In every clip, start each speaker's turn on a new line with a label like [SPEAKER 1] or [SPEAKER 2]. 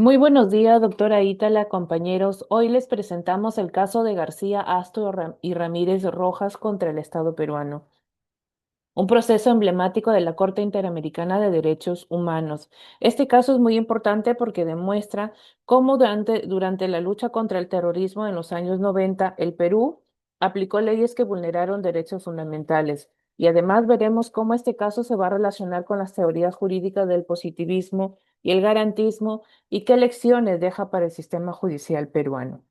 [SPEAKER 1] Muy buenos días, doctora Ítala, compañeros. Hoy les presentamos el caso de García Astro y Ramírez Rojas contra el Estado peruano, un proceso emblemático de la Corte Interamericana de Derechos Humanos. Este caso es muy importante porque demuestra cómo durante la lucha contra el terrorismo en los años 90, el Perú aplicó leyes que vulneraron derechos fundamentales. Y además veremos cómo este caso se va a relacionar con las teorías jurídicas del positivismo y el garantismo y qué lecciones deja para el sistema judicial peruano.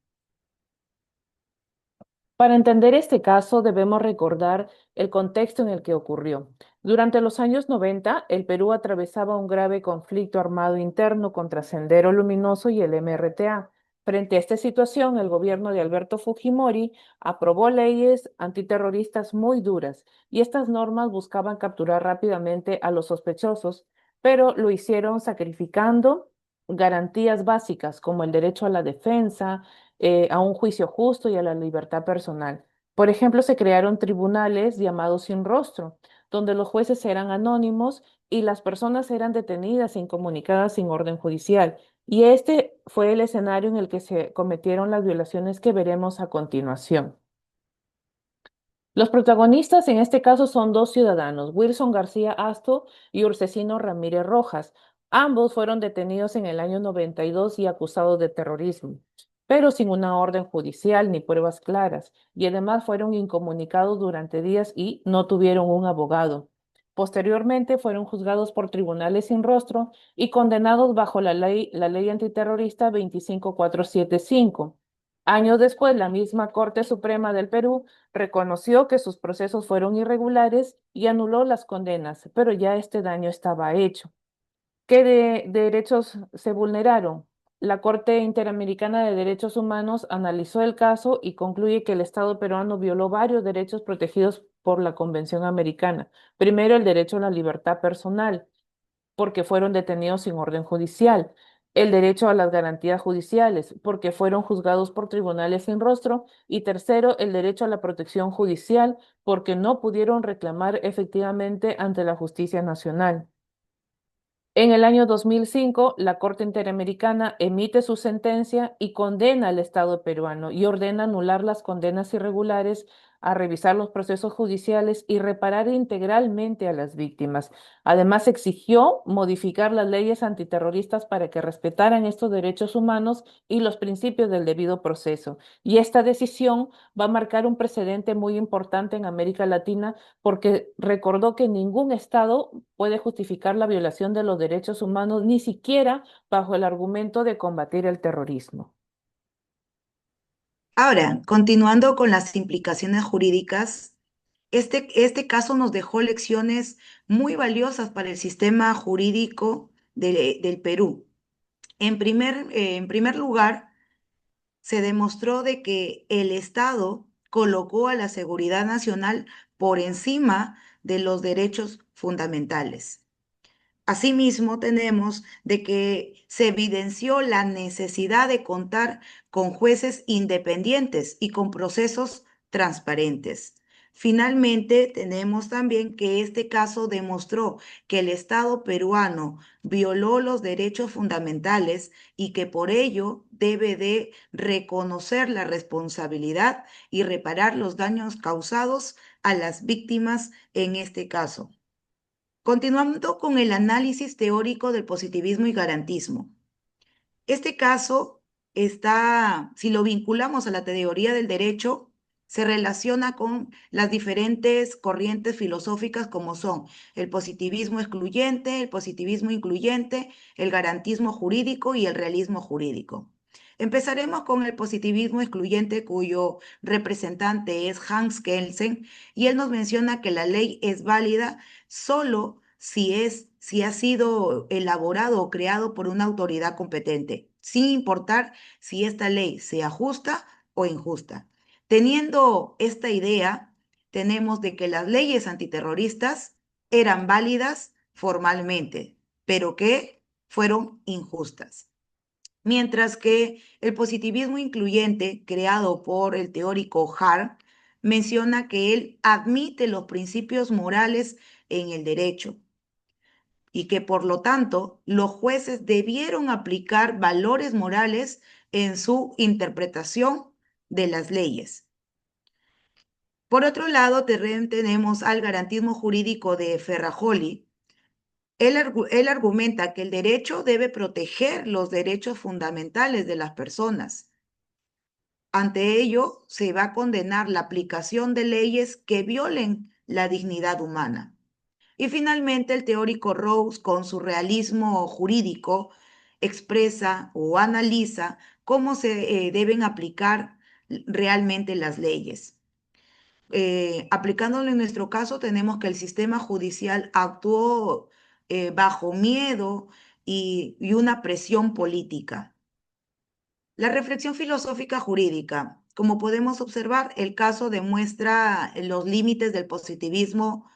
[SPEAKER 1] Para entender este caso, debemos recordar el contexto en el que ocurrió. Durante los años 90, el Perú atravesaba un grave conflicto armado interno contra Sendero Luminoso y el MRTA. Frente a esta situación, el gobierno de Alberto Fujimori aprobó leyes antiterroristas muy duras y estas normas buscaban capturar rápidamente a los sospechosos, pero lo hicieron sacrificando garantías básicas como el derecho a la defensa, a un juicio justo y a la libertad personal. Por ejemplo, se crearon tribunales llamados sin rostro, donde los jueces eran anónimos y las personas eran detenidas e incomunicadas sin orden judicial. Y este fue el escenario en el que se cometieron las violaciones que veremos a continuación. Los protagonistas en este caso son dos ciudadanos, Wilson García Asto y Urcesino Ramírez Rojas. Ambos fueron detenidos en el año 92 y acusados de terrorismo, pero sin una orden judicial ni pruebas claras, y además fueron incomunicados durante días y no tuvieron un abogado. Posteriormente fueron juzgados por tribunales sin rostro y condenados bajo la ley antiterrorista 25475. Años después, la misma Corte Suprema del Perú reconoció que sus procesos fueron irregulares y anuló las condenas, pero ya este daño estaba hecho. ¿Qué derechos se vulneraron? La Corte Interamericana de Derechos Humanos analizó el caso y concluye que el Estado peruano violó varios derechos protegidos por la Convención Americana. Primero, el derecho a la libertad personal porque fueron detenidos sin orden judicial, el derecho a las garantías judiciales, porque fueron juzgados por tribunales sin rostro, y tercero, el derecho a la protección judicial, porque no pudieron reclamar efectivamente ante la justicia nacional. En el año 2005, la Corte Interamericana emite su sentencia y condena al Estado peruano y ordena anular las condenas irregulares, a revisar los procesos judiciales y reparar integralmente a las víctimas. Además, exigió modificar las leyes antiterroristas para que respetaran estos derechos humanos y los principios del debido proceso. Y esta decisión va a marcar un precedente muy importante en América Latina porque recordó que ningún Estado puede justificar la violación de los derechos humanos, ni siquiera bajo el argumento de combatir el terrorismo.
[SPEAKER 2] Ahora, continuando con las implicaciones jurídicas, este caso nos dejó lecciones muy valiosas para el sistema jurídico del Perú. En primer lugar, se demostró de que el Estado colocó a la seguridad nacional por encima de los derechos fundamentales. Asimismo, tenemos de que se evidenció la necesidad de contar con jueces independientes y con procesos transparentes. Finalmente, tenemos también que este caso demostró que el Estado peruano violó los derechos fundamentales y que por ello debe de reconocer la responsabilidad y reparar los daños causados a las víctimas en este caso. Continuando con el análisis teórico del positivismo y garantismo. Este caso está, si lo vinculamos a la teoría del derecho, se relaciona con las diferentes corrientes filosóficas como son el positivismo excluyente, el positivismo incluyente, el garantismo jurídico y el realismo jurídico. Empezaremos con el positivismo excluyente, cuyo representante es Hans Kelsen, y él nos menciona que la ley es válida solo si ha sido elaborado o creado por una autoridad competente, sin importar si esta ley sea justa o injusta. Teniendo esta idea, tenemos de que las leyes antiterroristas eran válidas formalmente, pero que fueron injustas. Mientras que el positivismo incluyente, creado por el teórico Hart, menciona que él admite los principios morales en el derecho. y que por lo tanto los jueces debieron aplicar valores morales en su interpretación de las leyes. Por otro lado, tenemos al garantismo jurídico de Ferrajoli. Él argumenta que el derecho debe proteger los derechos fundamentales de las personas. Ante ello, se va a condenar la aplicación de leyes que violen la dignidad humana. Y finalmente, el teórico Rawls, con su realismo jurídico, expresa o analiza cómo se deben aplicar realmente las leyes. Aplicándolo en nuestro caso, tenemos que el sistema judicial actuó bajo miedo y una presión política. La reflexión filosófica jurídica. Como podemos observar, el caso demuestra los límites del positivismo.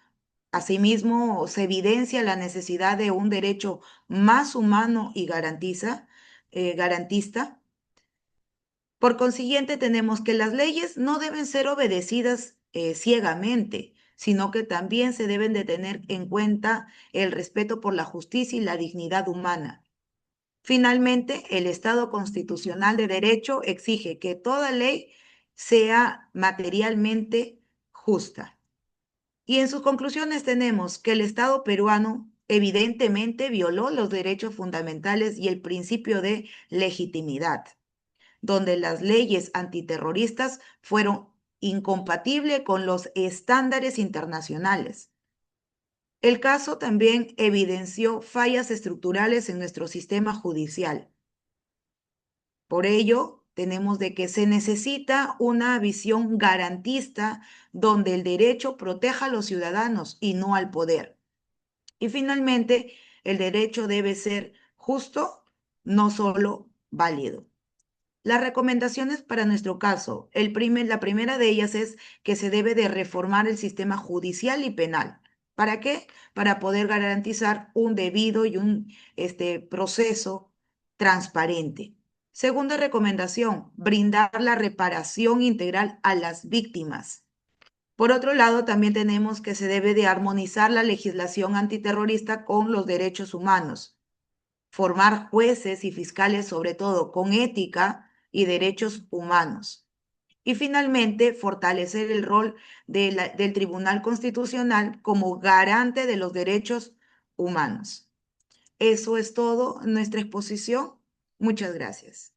[SPEAKER 2] Asimismo, se evidencia la necesidad de un derecho más humano y garantista. Por consiguiente, tenemos que las leyes no deben ser obedecidas ciegamente, sino que también se deben de tener en cuenta el respeto por la justicia y la dignidad humana. Finalmente, el Estado constitucional de derecho exige que toda ley sea materialmente justa. Y en sus conclusiones tenemos que el Estado peruano evidentemente violó los derechos fundamentales y el principio de legitimidad, donde las leyes antiterroristas fueron incompatibles con los estándares internacionales. El caso también evidenció fallas estructurales en nuestro sistema judicial. Por ello, tenemos de que se necesita una visión garantista donde el derecho proteja a los ciudadanos y no al poder. Y finalmente, el derecho debe ser justo, no solo válido. Las recomendaciones para nuestro caso, la primera de ellas es que se debe de reformar el sistema judicial y penal. ¿Para qué? Para poder garantizar un debido y un proceso transparente. Segunda recomendación, brindar la reparación integral a las víctimas. Por otro lado, también tenemos que se debe de armonizar la legislación antiterrorista con los derechos humanos, formar jueces y fiscales, sobre todo con ética y derechos humanos. Y finalmente, fortalecer el rol del Tribunal Constitucional como garante de los derechos humanos. Eso es todo en nuestra exposición. Muchas gracias.